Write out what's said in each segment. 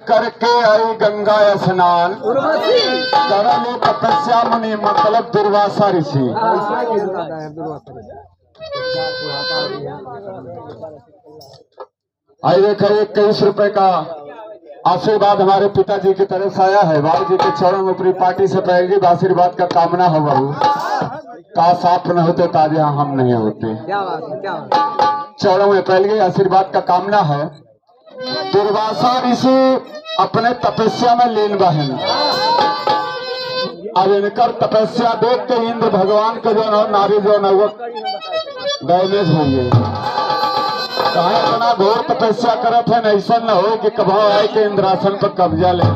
करके आई गंगा स्नान, करले तपस्या मुनि मतलब दुर्वासा ऋषि। आई देखो 21 रुपए का आशीर्वाद हमारे पिताजी की तरफ से आया है। बाबू जी के चरणों में पूरी पार्टी से पहले आशीर्वाद का कामना हो। बहू काश आप न होते ताज यहाँ हम नहीं होते। चरणों में पहले आशीर्वाद का कामना है। दुर्वासा ऋषि अपने तपस्या में लीन बहन। अब इनकर तपस्या देख के इंद्र भगवान के जो न नारी जो न वो डैमेज होंगे। कहा इतना घोर तपस्या करत है, ऐसा न हो कि कब आए के इंद्रासन पर कब्जा ले।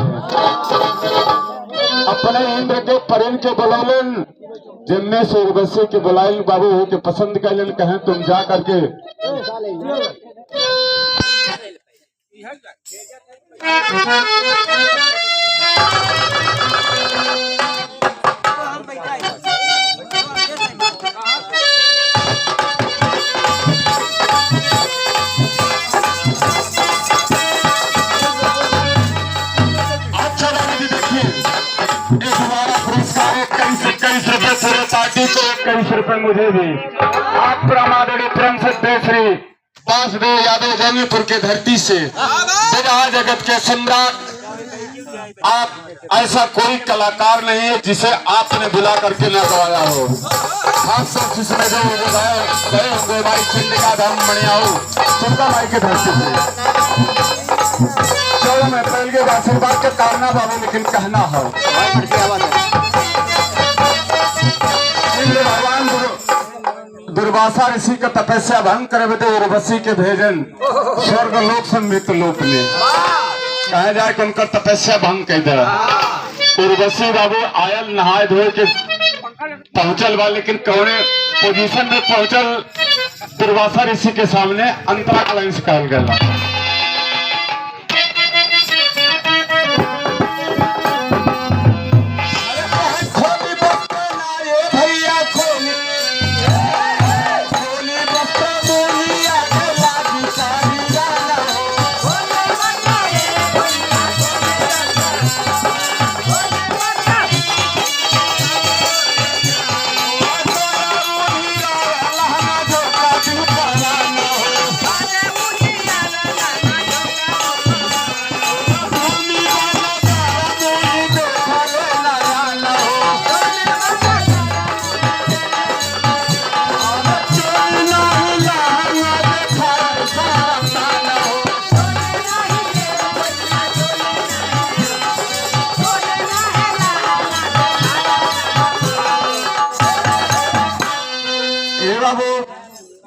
अपने इंद्र के परिन के बुलालन, जिनमें से उर्वशी के बुलाइल बाबू हो के पसंद कैलन। कहें तुम जा करके पार्टी को 21 रुपए मुझे भी। आप प्रमादड़ी प्रेम से श्री वासुदेव यादव जंगीपुर के धरती से विवाह जगत के सम्राट। आप ऐसा कोई कलाकार नहीं है जिसे आपने बुला करके न गवाया हो। खासतौर जिसमें जो गए होंगे भाई चंडिका धाम मणियाऊ चंदा भाई के धरती से। चलो मैं पहले आशीर्वाद के कामना बाबू लेकिन कहना हो भगवान दुर्वासा ऋषि का तपस्या भंग करे थे उर्वशी के भेजन स्वर्ग लोक से मृत्यु लोक में। कहा जाए कि उनका तपस्या भंग कर दे। उर्वशी बाबू आयल नहाए धोए के पहुंचल बा, लेकिन कौने पोजीशन में पहुंचल दुर्वासा ऋषि के सामने अंतरा कलाइन से कहल गया।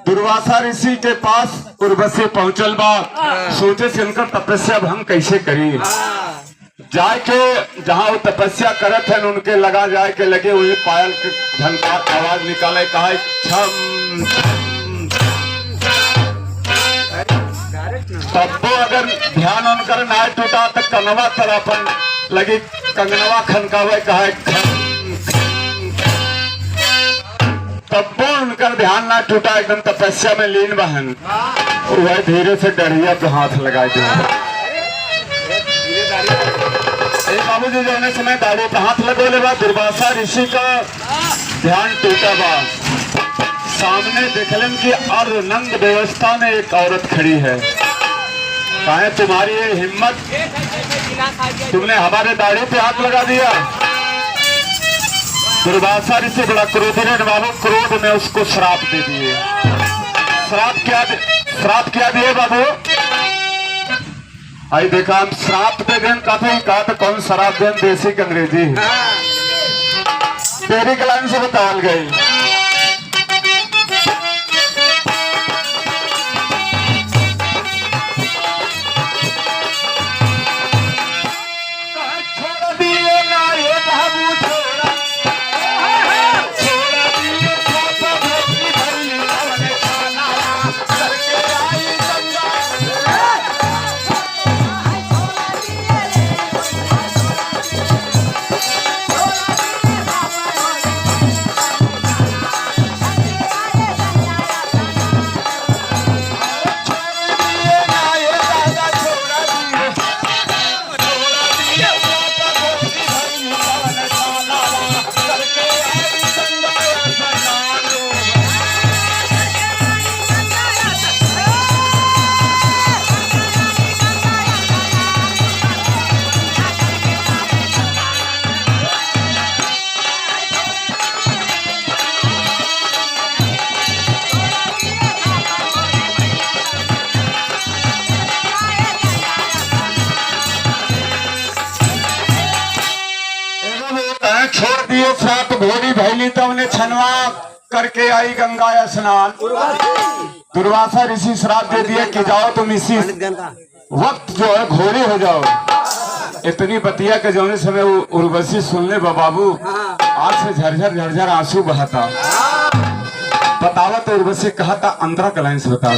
दुर्वासा ऋषि के पास उर्वशी पहुंचल बा। सोचे से उनका तपस्या भंग कैसे करी। जाके जहाँ वो तपस्या करत है उनके लगा जाए के लगे वही पायल के झनकार आवाज निकाले। कहा छम तब तो अगर ध्यान उनकर ना टूटा तो कनवा तरफन लगी कंगनवा खनकावे। कहा तब उनका ध्यान ना टूटा, एकदम तपस्या में लीन बहन। वह धीरे से डरिया पे हाथ लगा दिया। बाबू जी जाने समय दाढ़ी पे हाथ लगोले बा। दुर्वासा ऋषि का ध्यान टूटा बा। सामने देखलन की अर्धनंग व्यवस्था में एक औरत खड़ी है। कहे तुम्हारी ये हिम्मत, तुमने हमारे दाढ़ी पे हाथ लगा दिया। दुर्वासा ऋषि बड़ा क्रोधित बाबू, क्रोध में उसको श्राप दे दिए। श्राप क्या दिए बाबू? आई देखा हम श्राप दे दें काफी कहा तो कौन शराब दें देसी की अंग्रेजी तेरी कलाइन से बताल गई। दिए श्राप घोड़ी भैली तो उन्हें छनवा करके आई गंगा स्नान। दुर्वासा ऋषि श्राप दे दिया कि जाओ तुम इसी वक्त जो है घोड़ी हो जाओ। इतनी बतिया के जोने समय उर्वशी सुनने बाबू आंख से झरझर झरझर आंसू बहाता। बतावा तो उर्वशी कहा था अंतरा का लाइन से बता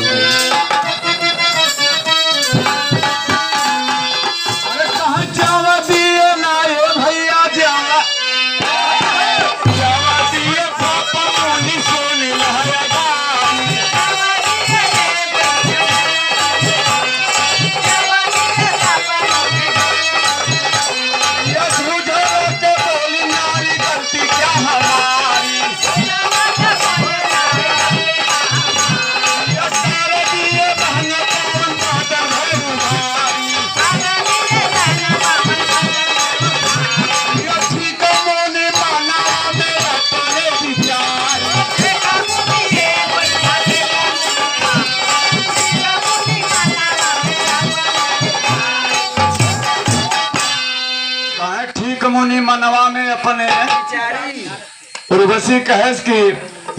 मुनि मनवा में अपने उर्वशी कहेस कि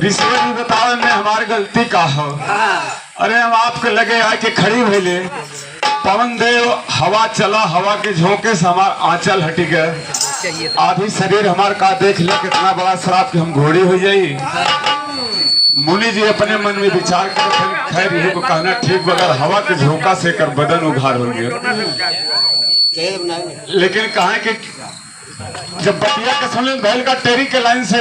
ऋषि जी बताओ मैं हमारी गलती का हो। अरे हम आपके लगे आके खड़ी भैले पवन देव हवा चला हवा के झोंके से हमार आंचल हटी गए आधी शरीर हमार का देख ले कितना बड़ा श्राप कि हम घोड़ी हो जाई। मुनि जी अपने मन में विचार कर खैर ये को कहना ठीक बगैर हवा के झोंका से कर बदन उघार हो गया। लेकिन कहा कि जब बतिया के सुन बैल का टेरी के लाइन से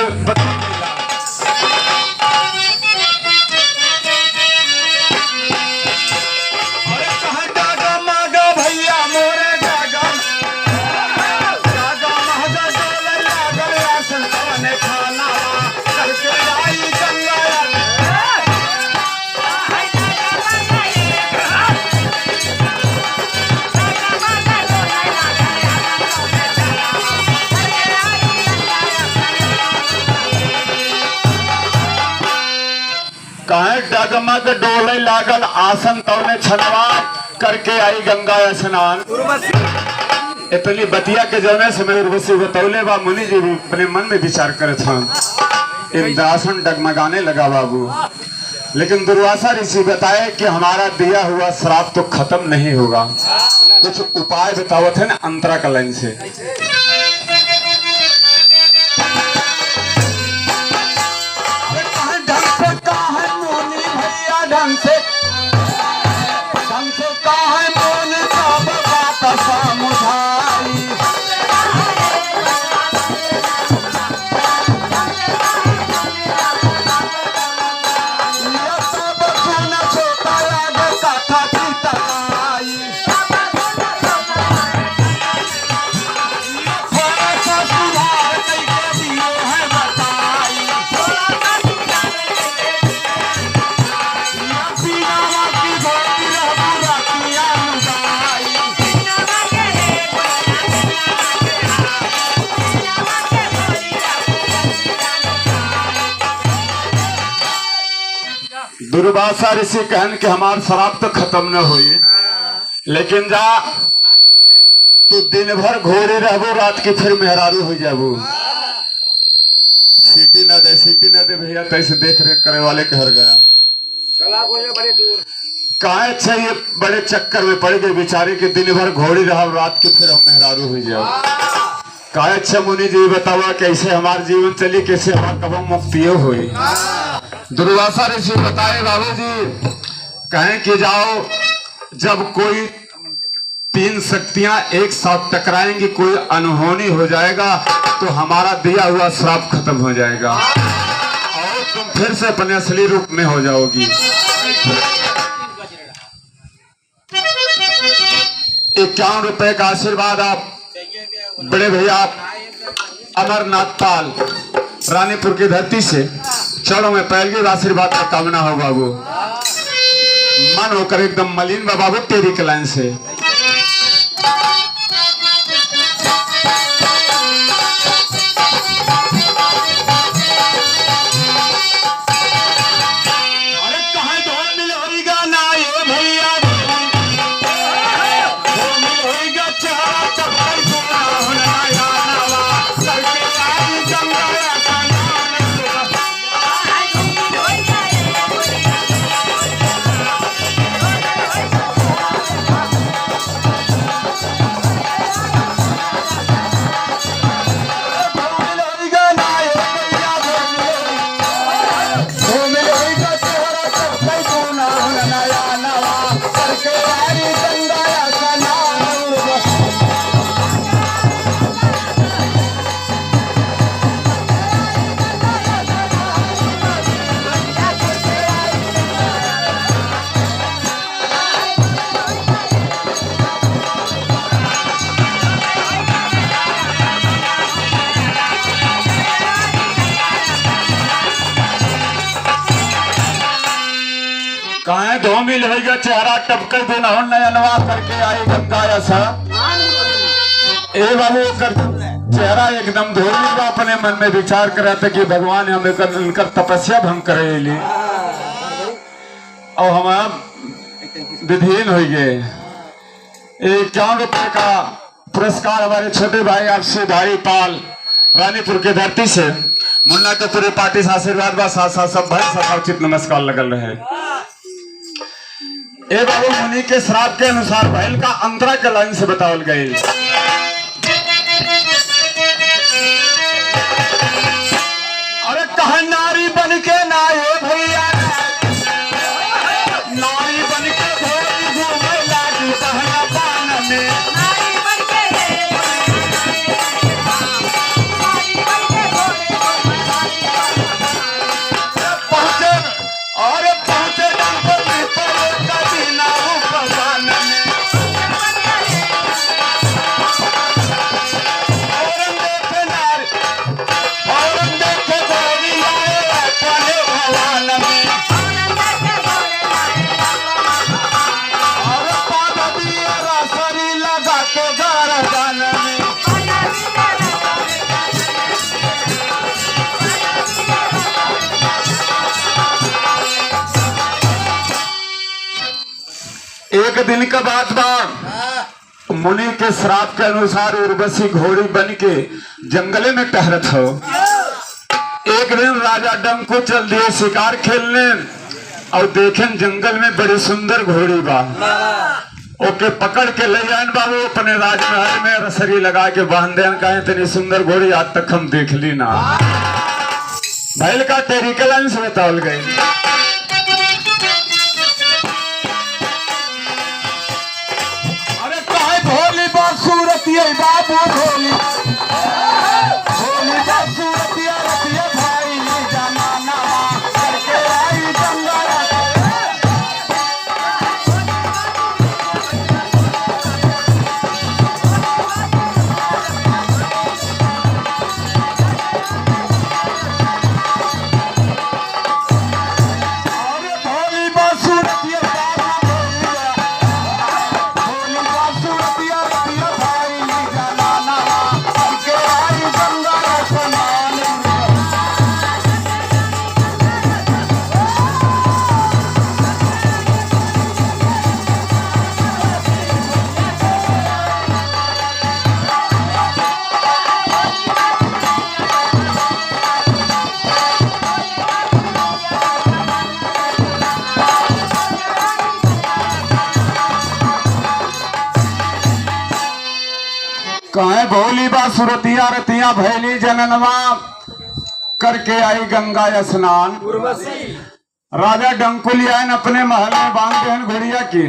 कहे डगमग डोले लागल आसन तौने छनवा करके आई गंगा स्नान। इतनी बतिया के जौने से मैं उर्वशी बतौले बा मुनि जी भी अपने मन में विचार करे था आसन डगमगाने लगा बाबू। लेकिन दुर्वासा ऋषि बताए कि हमारा दिया हुआ श्राप तो खत्म नहीं होगा। कुछ उपाय बताओ थे ना अंतरा का लाइन से। ढंग से कहा मोन का बात समुझाई। सब सुन छोटा लागे कथा की तकाई। सुधार कैसे दिए है बताई। दुर्वासा ऋषि कहन के हमार शराब तो खत्म न हुई लेकिन जा तू दिन भर घोड़े रहबो रात की फिर मेहरारू हो जाबो। सीटी न दे भैया कैसे देख रेख करे वाले कहर गया। बड़े दूर कहा अच्छा ये बड़े चक्कर में पड़ गए बेचारे के दिन भर घोड़ी रहा रात के फिर हम मेहरारू हो जाओ। कहा अच्छा मुनि जी बतावा कैसे हमार जीवन चली कैसे हमार कब मुक्तियो हुई। दुर्वासा ऋषि बताए बाबू जी कहें कि जाओ जब कोई तीन शक्तियां एक साथ टकराएंगी कोई अनहोनी हो जाएगा तो हमारा दिया हुआ श्राप खत्म हो जाएगा और तुम फिर से अपने असली रूप में हो जाओगी। 51 रुपए का आशीर्वाद आप बड़े भैया अमरनाथ पाल रानीपुर की धरती से चलो मैं पहले आशीर्वाद का कामना हो बाबू। मन होकर एकदम मलिन बाबू तेरी के लाइन से। धूमिल हो गया चेहरा टपके दिन नयनवा करके आई गंगा ऐसा ए बाबू कर चेहरा एकदम धोली बा। अपने मन में विचार करे थे कि भगवान हमें इनकर तपस्या भंग करे ली और हम विधीन हो गए। 51 रुपए का पुरस्कार हमारे छोटे भाई आपसे भाई पाल रानीपुर के धरती से मुन्ना के पूरे पार्टी से आशीर्वाद बा। साथ साथ सब भाई सब उचित नमस्कार लगल रहे। ए बाबू मुनि के श्राप के अनुसार बैल का अंतरा के लाइन से बतावल गई। अरे कहा नारी बन के ना ये भैया नारी बन के घोड़ी घूमे लागी कहना पान में एक दिन का बात बा मुनि के श्राप के अनुसार उर्वशी घोड़ी बन के जंगले में टहरत हो। एक दिन राजा डंको चल दिए शिकार खेलने और देखें जंगल में बड़ी सुंदर घोड़ी बा। ओके पकड़ के ले जाए बाबू अपने राजमहल में रसरी लगा के बांध दे। कहे इतनी सुंदर घोड़ी आज तक हम देख ली ना। बैल का तरीके लाइन से बतावल गई। सूरती बाबू भोली भोली सूरती रतिया भाई जमाना करके आई जंगल। अरे भोली बासूरती कहे भोली बासुरतिया रतिया भैली जननवा करके आई गंगा स्नान। राजा डंकुलियान अपने महल में बांध देन घोड़िया की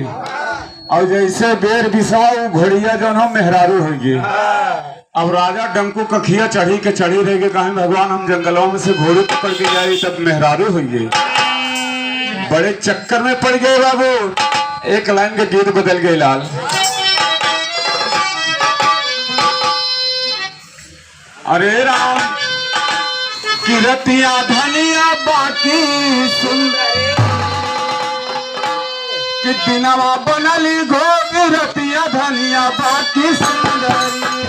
और जैसे बेर बिसाओ घोड़िया जो हो मेहरारू होगी। अब राजा डंकू कखिया चढ़ी के चढ़ी रहेगी। कहे भगवान हम जंगलों में से घोड़ी पकड़ के जाए तब मेहरारू होगी। बड़े चक्कर में पड़ गए बाबू। एक लाइन के गीत बदल गए लाल। अरे राम की रतिया धनिया बाकी सुंदर कि दिनवा बनली घोड़ी रतिया धनिया बाकी सुंदरी।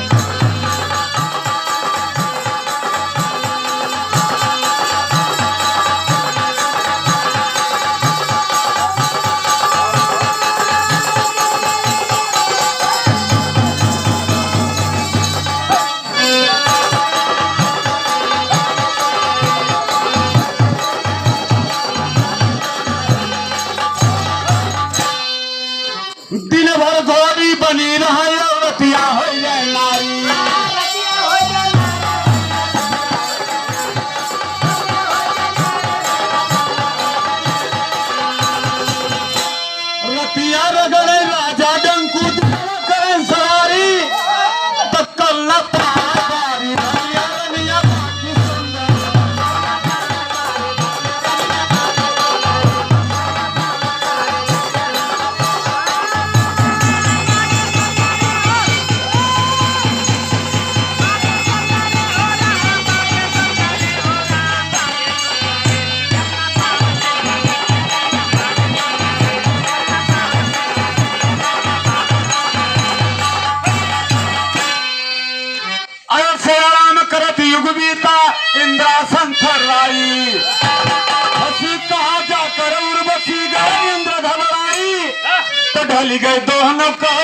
दिन भर घोड़ी बनी रहा रतिया हो जाए इंद्रासन थर्राई, हंसी कहा जाकर उर्वशी गए इंद्र घबराई, तो ढल गए दोनों का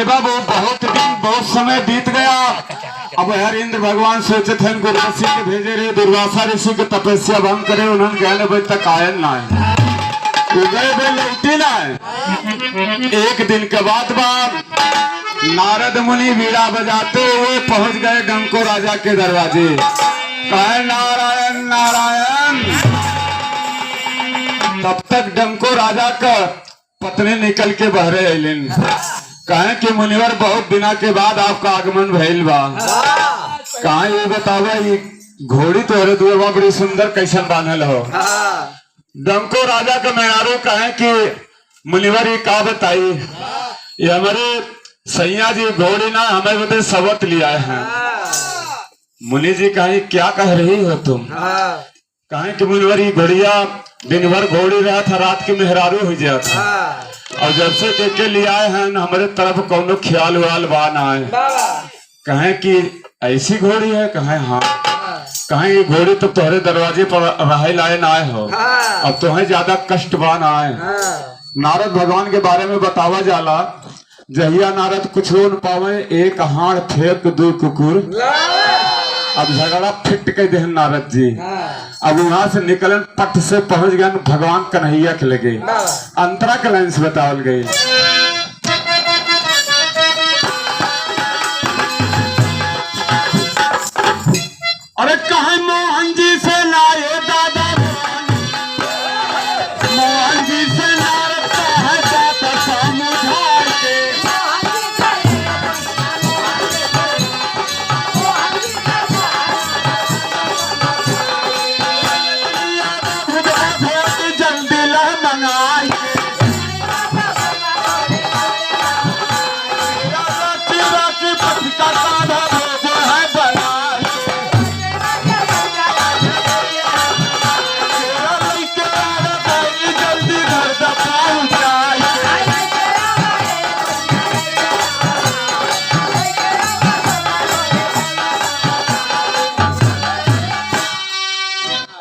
बाबू बहुत दिन बहुत समय बीत गया। अब हर इंद्र भगवान सोचे थे उनको ऋषि के भेजे रहे, दुर्वासा ऋषि की तपस्या भंग करे, उन्होंने कहने भाई तक आयन ना है, उदय बे लौटी ना है। एक दिन के बाद नारद मुनि वीणा बजाते हुए पहुंच गए डंको राजा के दरवाजे। कहे नारायण नारायण। तब तक डंको राजा का पत्नी निकल के बहरे अलिन। कहे कि मुनिवर बहुत दिना के बाद आपका आगमन भइल बा। कहा ये बतावा ये घोड़ी तोहरे दुआ बड़ी सुंदर कैसन बांधल हो। डंको राजा का मेहरारू कहे कि मुनिवर ये का बताई, ये हमारे सैया जी घोड़ी ना हमें बता सबत लिया है। मुनि जी कहे क्या कह रही हो तुम। कहे कि मुनिवर ये घोड़िया दिन भर घोड़ी रहा था, रात के मेहरारू हो गया था, और जब से के लिए आए हैं हमारे तरफ कोनो ख्याल वाल बान आए। कहे कि ऐसी घोड़ी है। कहे हाँ। कहे ये घोड़ी तो तुम्हारे दरवाजे पर रहे लाए ना आए हो, अब तुम्हें ज्यादा कष्ट बान आए। नारद भगवान के बारे में बतावा जाला, जहिया नारद कुछ हो न पावे, एक हाड़ फेंक दो कुकुर। अब झगड़ा फिट के दे नारद जी। अब वहां से निकलन पट से पहुंच गए भगवान कन्हैया के लगे। अंतरा के लाइन से बतावल गई। अरे कहे मोहन जी से लाए दादा, मोहन जी से नारद कहे जाता समुझार के।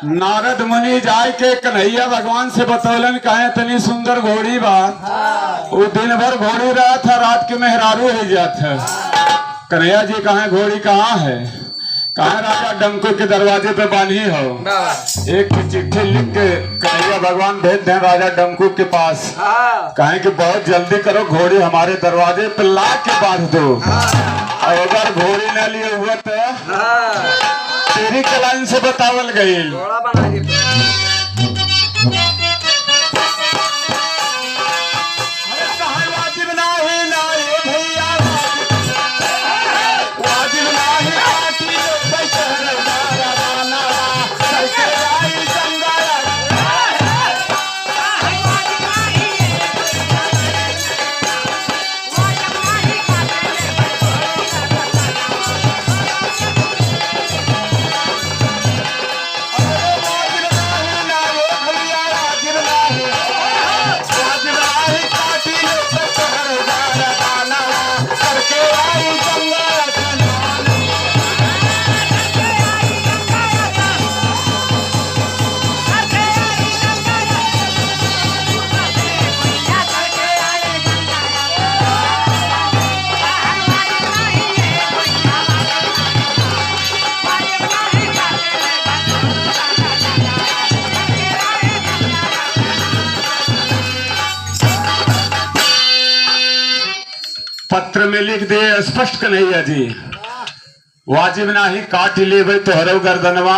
नारद मुनि जाय के कन्हैया भगवान से बतौलन कहे तनी सुंदर घोड़ी बा। वो दिन भर घोड़ी रहा था, रात के मेहरारू हो जात है। कन्हैया जी कहे घोड़ी कहाँ है। कहे राजा डंको के दरवाजे पे बांधी हो। एक चिट्ठी लिख के कन्हैया भगवान भेज दें राजा डंको के पास। कहे कि बहुत जल्दी करो, घोड़ी हमारे दरवाजे पे ला के बांध दो, और अगर घोड़ी न लिए हुआ तो तेरी कलाइन से बतावल गई। पत्र में लिख दे स्पष्ट कन्हैया जी, वाजिब नाही काट ले तो हरव गर्दनवा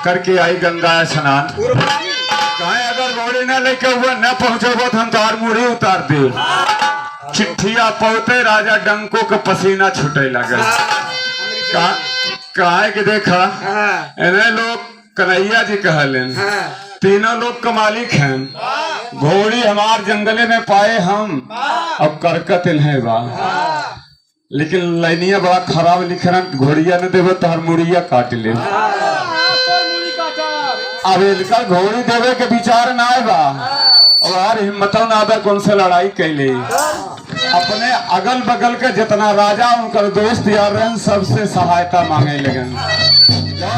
करके आई गंगा स्नान। कहे अगर घोड़ी न लेके हुआ न पहुंचो तो हम तार मुड़ी उतार दे। चिट्ठिया पहुंचे राजा डंको के पसीना छूटे लगे। कहे कि देखा इन्हें लोग कन्हैया जी कहलन तीनों लोग का मालिक हैं। घोड़ी हमार जंगले में पाए हम, अब करकत इन्हें बा। लेकिन लाइनिया बड़ा खराब लिखना, घोड़िया न देवे तो हर मुड़िया काट ले। अब इनका घोड़ी देवे के विचार ना बा, और यार हिम्मतों ना बा कौन से लड़ाई कैले। अपने अगल बगल के जितना राजा उनका दोस्त यार रहन सबसे सहायता मांगे लगन।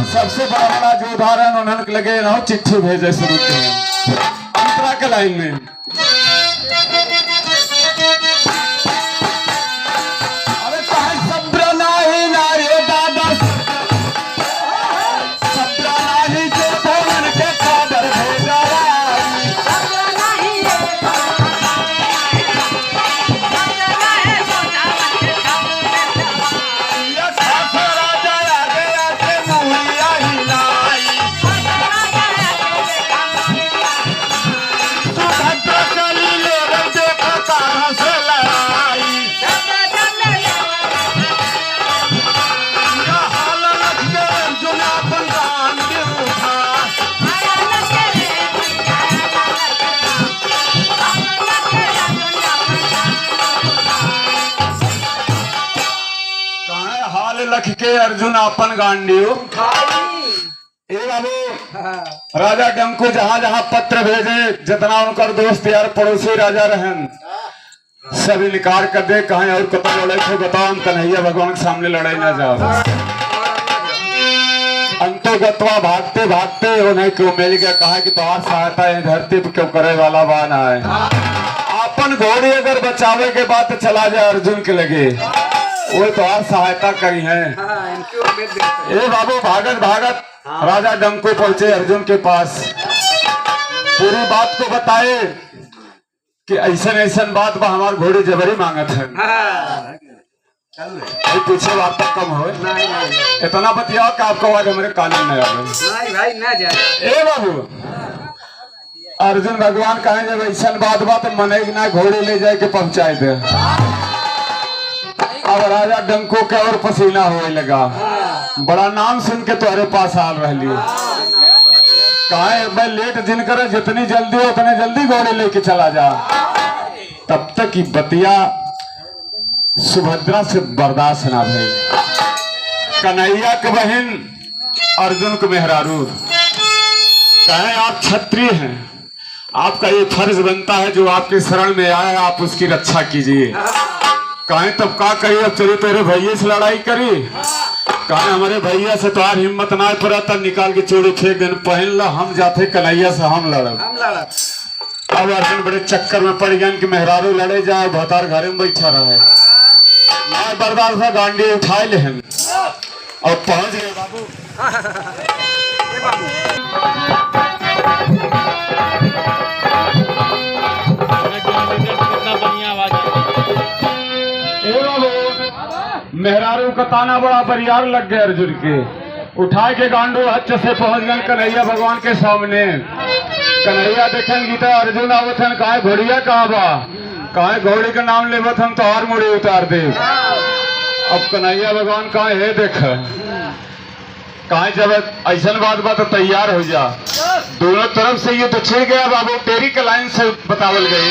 सबसे बड़ा बड़ा जो उदाहरण उन्होंने लगे ना चिट्ठी भेजे शुरू किए अंतरा के लाइन में। अरे सब्र नाही ना रे दादा, सब्र नाही जो भवन के खबर भेजा। लख के अर्जुन अपन गांडियो राजा डंको जहां जहां पत्र भेजे, जितना उनका दोस्त यार पड़ोसी राजा रहन सब इनकार कर दे। कहीं और कतल लड़ाई थे बताओ, हम कन्हैया भगवान के सामने लड़ाई ना जाओ। अंतोगतवा भागते भागते उन्हें क्यों मिल गया, कहा कि तुम्हार सहायता है धरती पर क्यों करे वाला बान आए। अपन घोड़ी अगर बचावे के बाद तो चला जाए अर्जुन के लगे, वो तो और सहायता करी है। ए बाबू भागत भागत राजा डंको पहुंचे अर्जुन के पास, पूरी बात को बताए कि ऐसा ऐसा बात बा हमार घोड़ी जबरी मांगत है। पीछे बात तक कम हो, इतना बतियाओ कि आपको आवाज हमारे कान में नहीं आवे। ए बाबू अर्जुन भगवान कहे जब ऐसा बात मने ना घोड़ी ले जाए के पहुंचाए दे। अब राजा डंको के और पसीना होने लगा, बड़ा नाम सुन के तुम्हारे पास आ रही। कहा लेट जिन करे जितनी जल्दी हो उतने जल्दी घोड़े लेके चला जा। तब तक की बतिया सुभद्रा से बर्दाश्त ना भई। कन्हैया के बहन अर्जुन के मेहरारू कहे आप क्षत्रिय हैं, आपका ये फर्ज बनता है जो आपके शरण में आए आप उसकी रक्षा कीजिए। कहें तब का कही, अब चलिए तेरे भैया से लड़ाई करी। कहें हमारे भैया से तो हिम्मत ना पड़ा, तब निकाल के चोरी फेंक देन पहन ला, हम जाते कन्हैया से हम लड़ब। अब अर्जुन बड़े चक्कर में पड़ गए कि मेहरारू लड़े जाए, भतार घरे में बैठा रहे। बर्दाश्त था गांडी उठाए ले और पहुंच गए बाबू। मेहरारू का ताना बड़ा बरियार लग गया अर्जुन के, उठाए के गांडू हच से पहुंच गए कन्हैया भगवान के सामने। कन्हैया देखें गीता अर्जुन आवथन, कहा घोड़िया कहा बा, कहा घोड़ी का नाम लेवत हम तो और मुड़ी उतार दे। अब कन्हैया भगवान कहा हे देख, कहा जब ऐसा बात तो तैयार हो जा। दोनों तरफ से ये तो छिड़ गया बाबू, तेरी के लाइन से बतावल गई।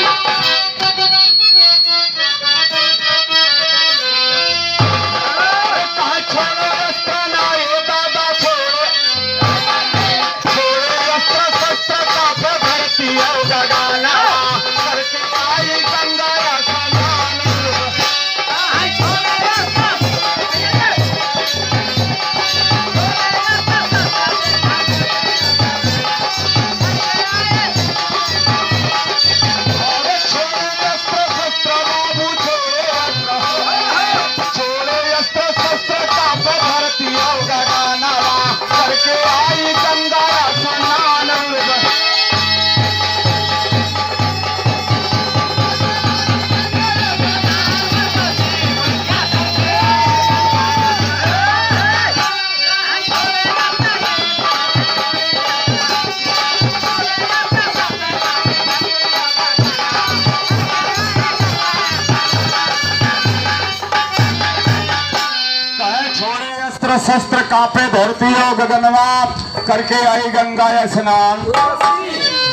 शस्त्र कापे धरती हो गगनवा, करके आई गंगा स्नान।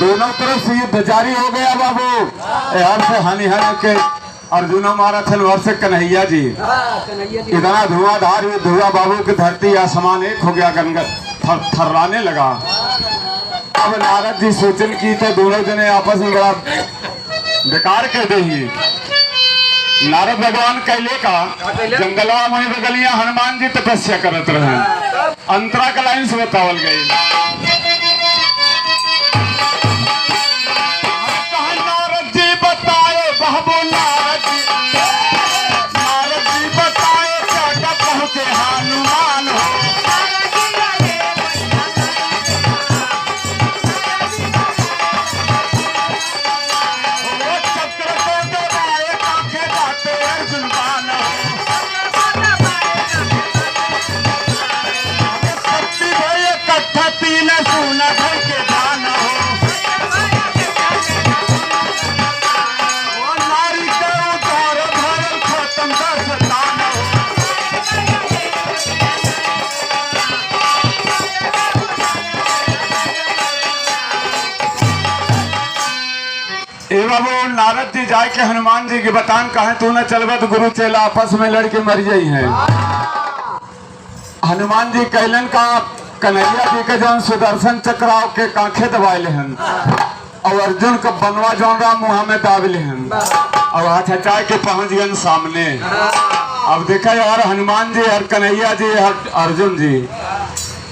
दोनों तरफ से युद्ध जारी हो गया बाबू। हर से हनिहर के अर्जुनो मारा थे और से कन्हैया जी। इतना धुआंधार युद्ध हुआ बाबू की धरती आसमान एक हो गया, गंगा थर्राने लगा। अब नारद जी सोचन की तो दोनों जने आपस में बड़ा बेकार कह दे। नारद भगवान कैले का जंगलवा में बगलिया हनुमान जी तपस्या करत रहे। अंतरा का लाइन से बतावल गई। नारद जी बताए बाबू, नारद जी बताए क्या पहुंचे हनुमान हो। बाबू नारद जी जाए के हनुमान जी के बतान कहे तू न चलबे तो गुरु चेला आपस में लड़के मर जाई है। हनुमान जी कहलन का कन्हैया जी के जौन सुदर्शन चक्राव के कांखे दबाए हन और अर्जुन का बनवा जौन रहा मुँह में दाबले हन और हाथ हटाए के पहुंच गए सामने। अब देखा यार हनुमान जी और कन्हैया जी और अर्जुन जी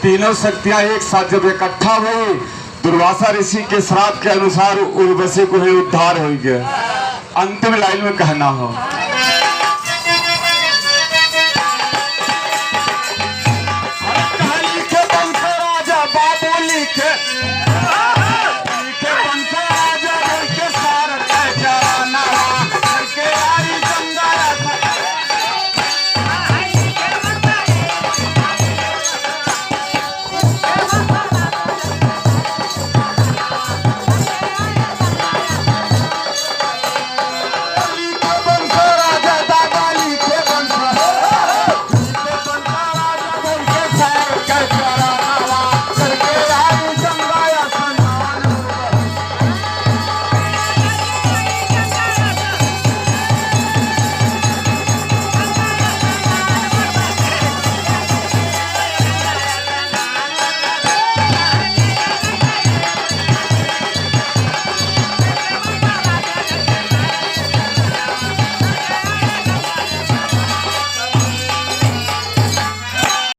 तीनों शक्तियां एक साथ जब इकट्ठा हुई, दुर्वासा ऋषि के श्राप के अनुसार उर्वशी को ही उद्धार हो गया। अंतिम लाइन में कहना हो, राजा बाबू लिखे